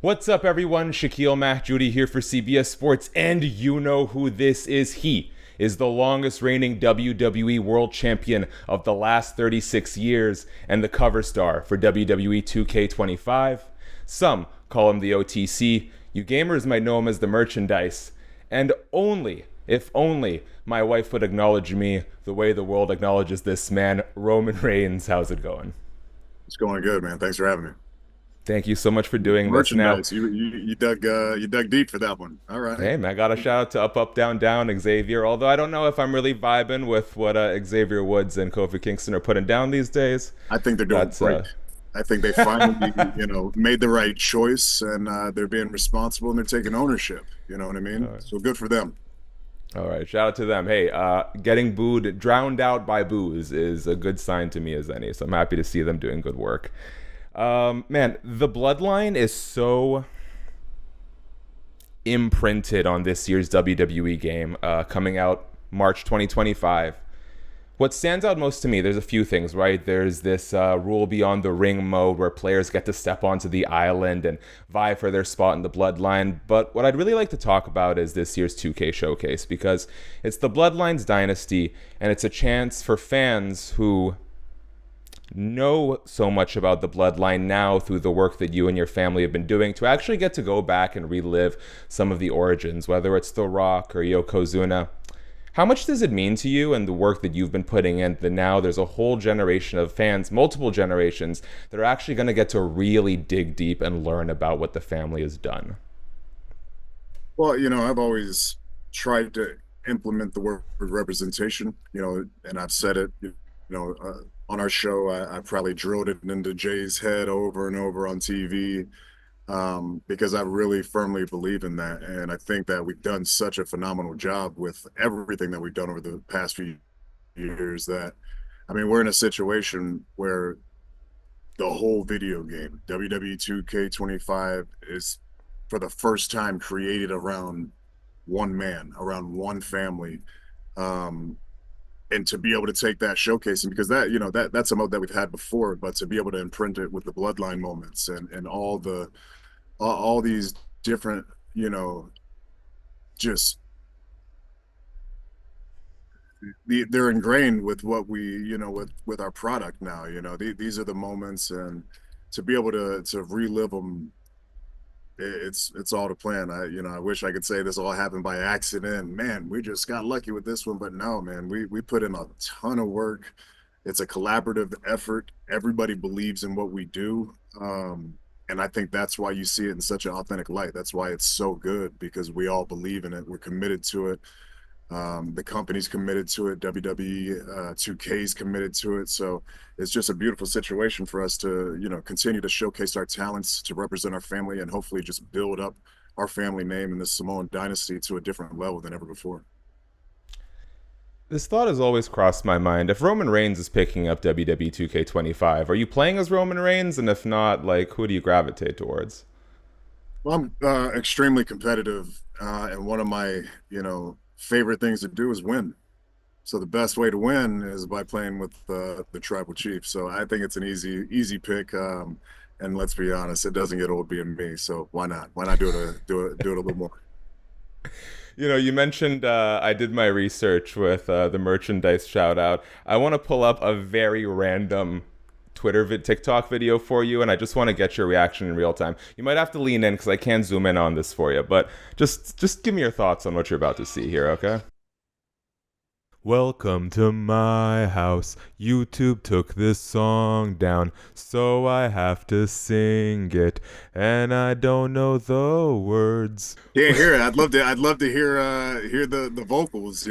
What's up, everyone? Shakiel Mahjouri here for CBS Sports, and you know who this is. He is the longest reigning WWE World Champion of the last 36 years and the cover star for WWE 2K25. Some call him the OTC. You gamers might know him as the merchandise. And only, if only, my wife would acknowledge me the way the world acknowledges this man, Roman Reigns. How's it going? It's going good, man. Thanks for having me. Thank you so much for doing this. Now, Merchandise. You dug deep for that one. All right. hey, man, I got a shout out to Up, Up, Down, Down, Xavier. Although I don't know if I'm really vibing with what Xavier Woods and Kofi Kingston are putting down these days. I think they're doing That's great. I think they finally, made the right choice, and they're being responsible and they're taking ownership. You know what I mean? So good for them. all right. Shout out to them. Hey, getting booed, drowned out by boos is a good sign to me as any. So I'm happy to see them doing good work. Man, the Bloodline is so imprinted on this year's WWE game, coming out March 2025. What stands out most to me, there's a few things, right? There's this rule beyond the ring mode where players get to step onto the island and vie for their spot in the Bloodline. But what I'd really like to talk about is this year's 2K showcase, because it's the Bloodline's dynasty, and it's a chance for fans who know so much about the Bloodline now through the work that you and your family have been doing to actually get to go back and relive some of the origins, whether it's The Rock or Yokozuna. How much does it mean to you and the work that you've been putting in that now there's a whole generation of fans, multiple generations, that are actually going to get to really dig deep and learn about what the family has done? Well, I've always tried to implement the word representation, and I've said it, on our show. I probably drilled it into Jay's head over and over on TV, because I really firmly believe in that. And I think that we've done such a phenomenal job with everything that we've done over the past few years that, I mean, we're in a situation where the whole video game, WWE 2K25, is for the first time created around one man, around one family. And to be able to take that showcasing, because that's a mode that we've had before, but to be able to imprint it with the bloodline moments and all these different, just they're ingrained with what we, with our product now. These are the moments, and to be able to relive them, it's all the plan. I wish I could say this all happened by accident. Man, we just got lucky with this one, but no, man, we put in a ton of work. It's a collaborative effort. Everybody believes in what we do. And I think that's why you see it in such an authentic light. That's why it's so good, because we all believe in it. We're committed to it. The company's committed to it. WWE 2K's committed to it. So it's just a beautiful situation for us to, continue to showcase our talents, to represent our family, and hopefully just build up our family name in the Samoan dynasty to a different level than ever before. This thought has always crossed my mind. If Roman Reigns is picking up WWE 2K25, are you playing as Roman Reigns? And if not, like, who do you gravitate towards? Well, I'm extremely competitive, and one of my, favorite things to do is win. So the best way to win is by playing with the tribal chief. So I think it's an easy pick. And let's be honest, it doesn't get old being me. So why not? Why not do it a little more? You mentioned I did my research with the merchandise shout out. I want to pull up a very random TikTok video for you, and I just want to get your reaction in real time. You might have to lean in because I can't zoom in on this for you, but just give me your thoughts on what you're about to see here, okay? Welcome to my house. YouTube took this song down, so I have to sing it, and I don't know the words. Yeah, hear it. I'd love to hear the vocals.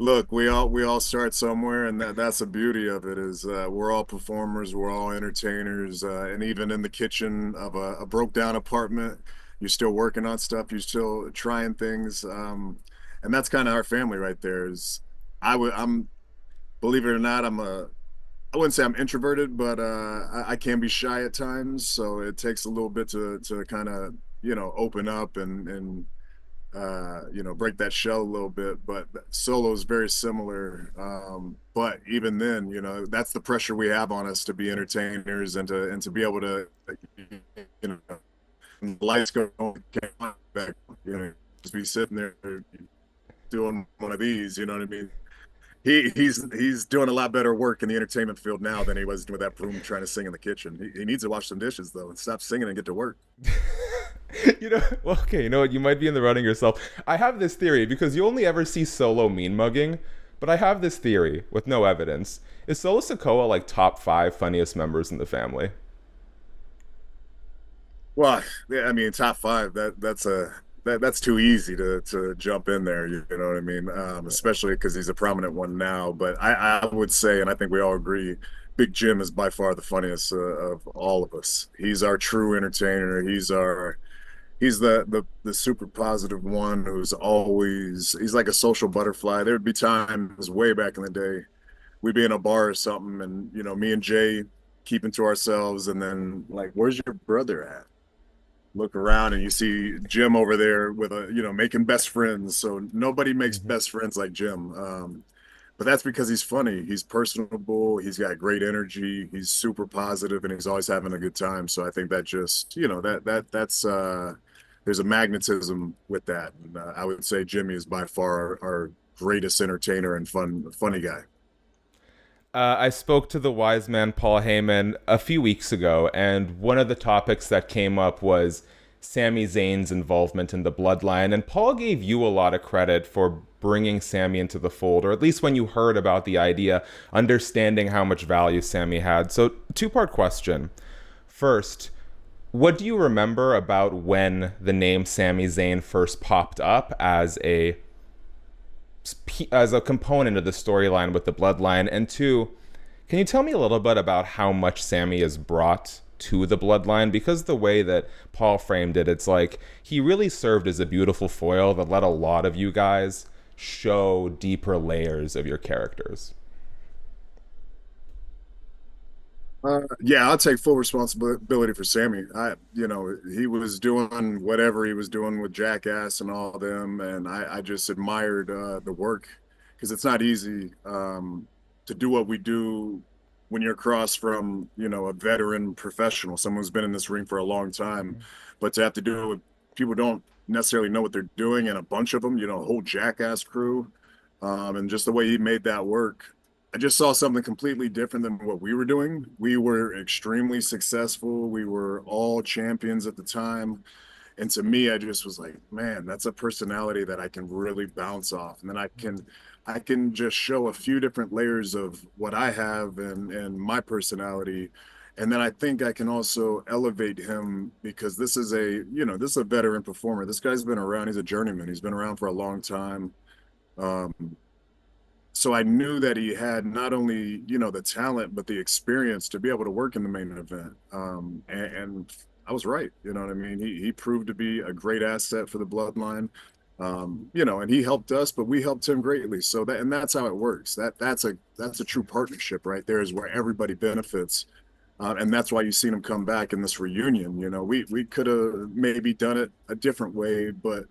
Look, we all start somewhere, and that's the beauty of it is we're all performers, we're all entertainers, and even in the kitchen of a broke down apartment, you're still working on stuff, you're still trying things. And that's kind of our family right there. I'm, believe it or not, I wouldn't say I'm introverted, but I can be shy at times. So it takes a little bit to kind of, open up and break that shell a little bit. But Solo is very similar. But even then, that's the pressure we have on us to be entertainers and to be able to, you know, lights go on, can't back, just be sitting there doing one of these. You know what I mean? He's doing a lot better work in the entertainment field now than he was with that broom trying to sing in the kitchen. He needs to wash some dishes though and stop singing and get to work. Well, okay, you know what? You might be in the running yourself. I have this theory because you only ever see Solo mean mugging, but I have this theory with no evidence. Is Solo Sikoa like top 5 funniest members in the family? Well, yeah, I mean, top five. That's too easy to jump in there. You know what I mean? Especially because he's a prominent one now. But I would say, and I think we all agree, Big Jim is by far the funniest of all of us. He's our true entertainer. He's the super positive one who's always he's like a social butterfly. There'd be times way back in the day we'd be in a bar or something, and me and Jay keeping to ourselves, and then like, where's your brother at? Look around and you see Jim over there with making best friends. So nobody makes Mm-hmm. best friends like Jim. But that's because he's funny. He's personable. He's got great energy. He's super positive, and he's always having a good time. So I think that just that's there's a magnetism with that. And, I would say Jimmy is by far our greatest entertainer and funny guy. I spoke to the wise man Paul Heyman a few weeks ago, and one of the topics that came up was Sami Zayn's involvement in the Bloodline. And Paul gave you a lot of credit for bringing Sami into the fold, or at least when you heard about the idea, understanding how much value Sami had. So, two-part question. First, what do you remember about when the name Sami Zayn first popped up as a component of the storyline with the Bloodline? And two, can you tell me a little bit about how much Sami has brought to the Bloodline? Because the way that Paul framed it, it's like he really served as a beautiful foil that let a lot of you guys show deeper layers of your characters. Yeah, I'll take full responsibility for Sammy. He was doing whatever he was doing with Jackass and all of them, and I just admired the work because it's not easy to do what we do when you're across from, a veteran professional, someone who's been in this ring for a long time, but to have to do it with people who don't necessarily know what they're doing, and a bunch of them, a whole Jackass crew, and just the way he made that work. I just saw something completely different than what we were doing. We were extremely successful. We were all champions at the time. And to me, I just was like, man, that's a personality that I can really bounce off. And then I can just show a few different layers of what I have and my personality. And then I think I can also elevate him because this is a veteran performer. This guy's been around. He's a journeyman. He's been around for a long time. Um, so I knew that he had not only, the talent, but the experience to be able to work in the main event. And I was right. You know what I mean? He proved to be a great asset for the Bloodline. And he helped us, but we helped him greatly. So that's how it works. That's a true partnership right there, is where everybody benefits. And that's why you've seen him come back in this reunion. We could have maybe done it a different way, but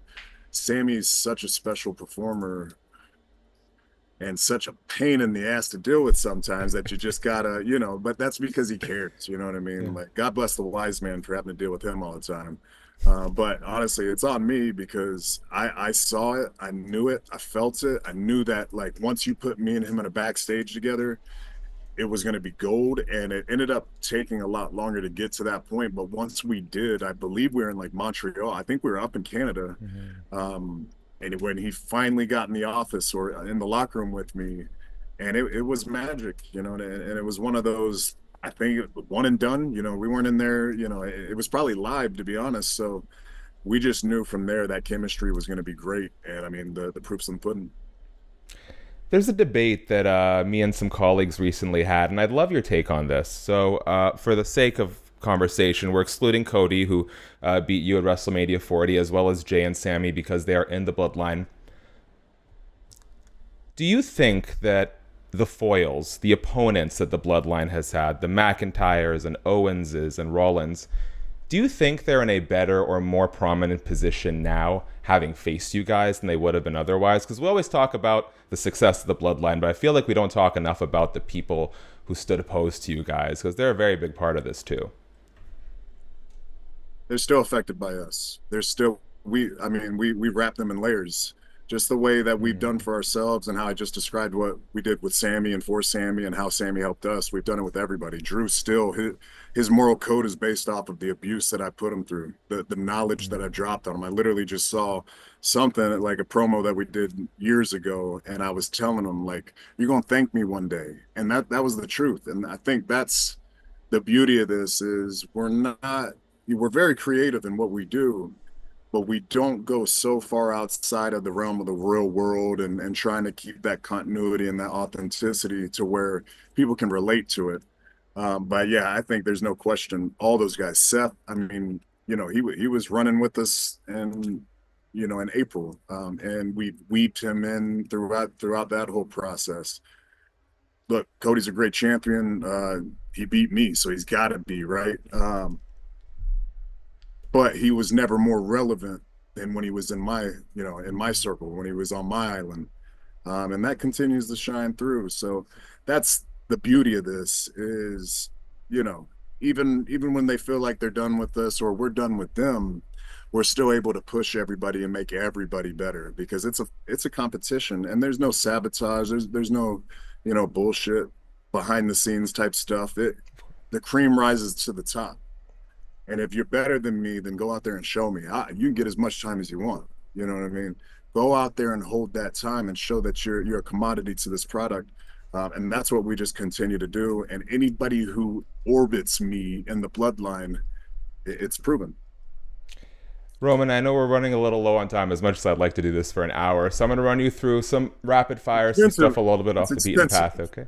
Sammy's such a special performer and such a pain in the ass to deal with sometimes that you just gotta, but that's because he cares, you know what I mean? Yeah. Like, God bless the wise man for having to deal with him all the time. But honestly, it's on me because I saw it, I knew it, I felt it. I knew that, like, once you put me and him in a backstage together, it was going to be gold. And it ended up taking a lot longer to get to that point. But once we did, I believe we were in like Montreal. I think we were up in Canada. Mm-hmm. And when he finally got in the office or in the locker room with me, and it was magic, and it was one of those, I think, one and done. We weren't in there, it was probably live, to be honest. So we just knew from there that chemistry was going to be great. And I mean, the proof's in the pudding. There's a debate that me and some colleagues recently had, and I'd love your take on this. So, for the sake of conversation, we're excluding Cody, who beat you at WrestleMania 40, as well as Jay and Sammy, because they are in the Bloodline. Do you think that the foils, the opponents that the Bloodline has had, the McIntyres and Owenses and Rollins, Do you think they're in a better or more prominent position now, having faced you guys, than they would have been otherwise? Because we always talk about the success of the Bloodline, but I feel like we don't talk enough about the people who stood opposed to you guys, because they're a very big part of this too. They're still affected by us. They're still I mean, we wrap them in layers. Just the way that we've done for ourselves and how I just described what we did with Sami and for Sami and how Sami helped us. We've done it with everybody. Drew still his moral code is based off of the abuse that I put him through, the knowledge that I dropped on him. I literally just saw something like a promo that we did years ago, and I was telling him like, "You're gonna thank me one day," and that was the truth. And I think that's the beauty of this is we're very creative in what we do, but we don't go so far outside of the realm of the real world and trying to keep that continuity and that authenticity to where people can relate to it. But yeah, I think there's no question. All those guys, Seth, I mean, he was running with us in April, and we weaved him in throughout that whole process. Look, Cody's a great champion. He beat me, so he's got to be right. But he was never more relevant than when he was in my circle, when he was on my island. And that continues to shine through. So that's the beauty of this is, you know, even when they feel like they're done with us or we're done with them, we're still able to push everybody and make everybody better because it's a competition and there's no sabotage. There's no, bullshit behind the scenes type stuff. The cream rises to the top. And if you're better than me, then go out there and show me. You can get as much time as you want. You know what I mean? Go out there and hold that time and show that you're a commodity to this product. And that's what we just continue to do. And anybody who orbits me in the bloodline, it's proven. Roman, I know we're running a little low on time as much as I'd like to do this for an hour. So I'm going to run you through some rapid fire, some stuff a little bit off the beaten path, okay?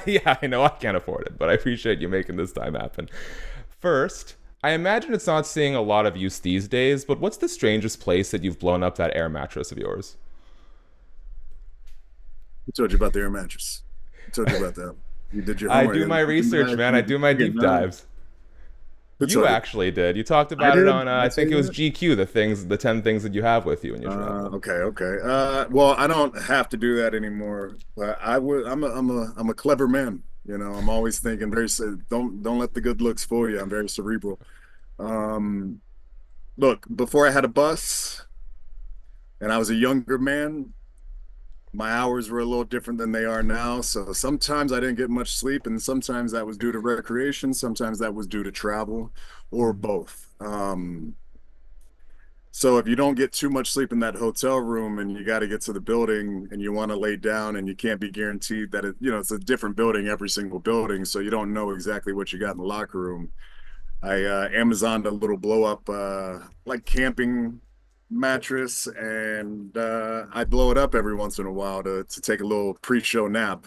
Yeah, I know I can't afford it, but I appreciate you making this time happen. First, I imagine it's not seeing a lot of use these days, but what's the strangest place that you've blown up that air mattress of yours? I told you about the air mattress. I told you about that. You did your homework. I do my research, man. I do my deep dives. You actually did. You talked about it on, I think it was GQ, the 10 things that you have with you in your travel. Okay. Well, I don't have to do that anymore, but I'm a clever man. I'm always thinking don't let the good looks fool you. I'm very cerebral. Look, before I had a bus and I was a younger man, my hours were a little different than they are now. So sometimes I didn't get much sleep, and sometimes that was due to recreation, sometimes that was due to travel, or both. So if you don't get too much sleep in that hotel room and you got to get to the building and you want to lay down and you can't be guaranteed that it's a different building, every single building. So you don't know exactly what you got in the locker room. I Amazoned a little blow up, like camping mattress, and I blow it up every once in a while to take a little pre-show nap.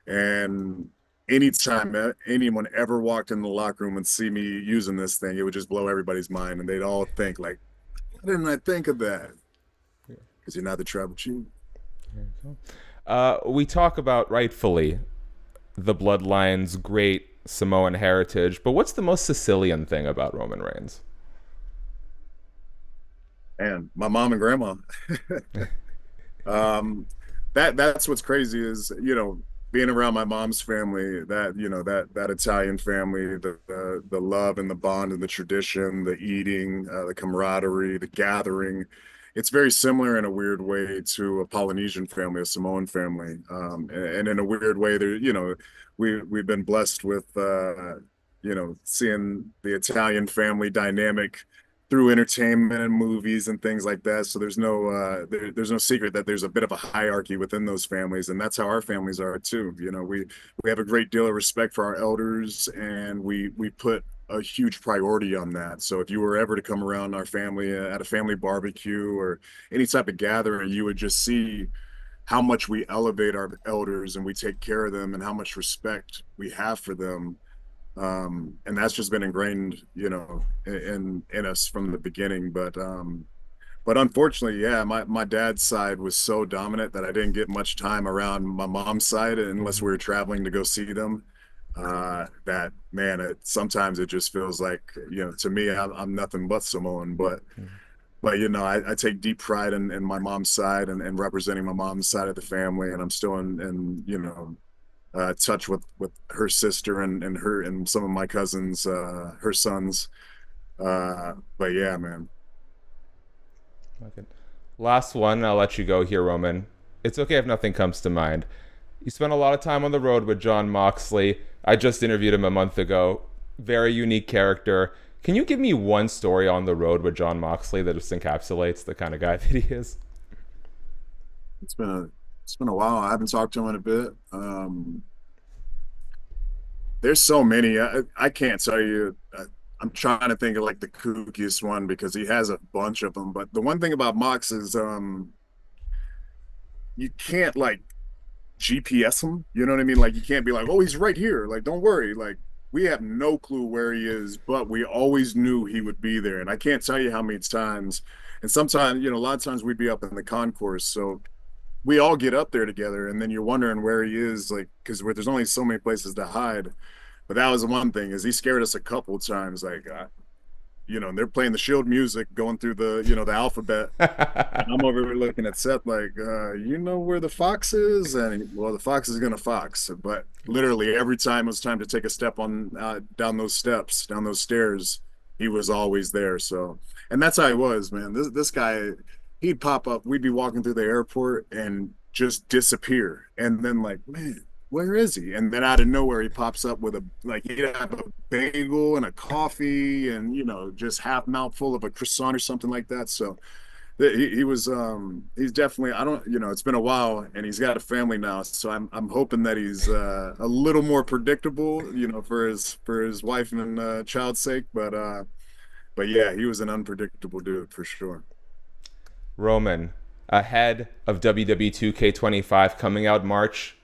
And anytime anyone ever walked in the locker room and see me using this thing, it would just blow everybody's mind. And they'd all think like, why didn't I think of that? Because you're not the tribal chief. We talk about, rightfully, the Bloodline's great Samoan heritage, but what's the most Sicilian thing about Roman Reigns? And my mom and grandma. That's what's crazy is, being around my mom's family, that Italian family, the love and the bond and the tradition, the eating, the camaraderie, the gathering. It's very similar in a weird way to a Polynesian family, a Samoan family. And in a weird way, we've been blessed with, seeing the Italian family dynamic through entertainment and movies and things like that. So there's no secret that there's a bit of a hierarchy within those families, and that's how our families are too. We have a great deal of respect for our elders, and we put a huge priority on that. So if you were ever to come around our family at a family barbecue or any type of gathering, you would just see how much we elevate our elders and we take care of them and how much respect we have for them. And that's just been ingrained, in us from the beginning. But unfortunately, yeah, my dad's side was so dominant that I didn't get much time around my mom's side unless we were traveling to go see them. that man, sometimes it just feels like, to me, I'm nothing but Samoan, but I take deep pride in my mom's side and representing my mom's side of the family, and I'm still in touch with her sister and her and some of my cousins, her sons. But yeah, man. Okay. Last one, I'll let you go here, Roman. It's okay if nothing comes to mind. You spent a lot of time on the road with Jon Moxley. I just interviewed him a month ago. Very unique character. Can you give me one story on the road with Jon Moxley that just encapsulates the kind of guy that he is? It's been a it's been a while. I haven't talked to him in a bit. There's so many. I can't tell you. I'm trying to think of like the kookiest one because he has a bunch of them. But the one thing about Mox is you can't like GPS him. You know what I mean? Like you can't be like, oh, he's right here. Like, don't worry. Like we have no clue where he is, but we always knew he would be there. And I can't tell you how many times. And sometimes, a lot of times we'd be up in the concourse. So we all get up there together, and then you're wondering where he is, like, because there's only so many places to hide. But that was the one thing is he scared us a couple of times. Like, they're playing the Shield music, going through the alphabet, and I'm over here looking at Seth like, you know where the fox is? And well, the fox is gonna fox. But literally every time it was time to take a step on down those steps, down those stairs, he was always there. So, and that's how he was, man. This guy, he'd pop up. We'd be walking through the airport and just disappear, and then like, man, where is he? And then out of nowhere, he pops up with he'd have a bagel and a coffee and, just half mouthful of a croissant or something like that. So he was, he's definitely, I don't, it's been a while and he's got a family now. So I'm hoping that he's a little more predictable, for his wife and child's sake. But yeah, he was an unpredictable dude for sure. Roman, ahead of WWE 2K25 coming out March.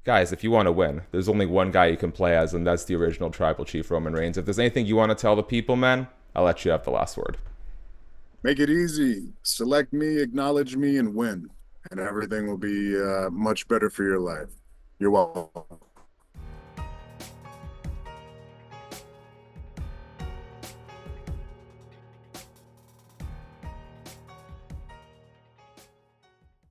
Guys, if you want to win, there's only one guy you can play as, and that's the original Tribal Chief, Roman Reigns. If there's anything you want to tell the people, man, I'll let you have the last word. Make it easy. Select me, acknowledge me, and win. And everything will be much better for your life. You're welcome.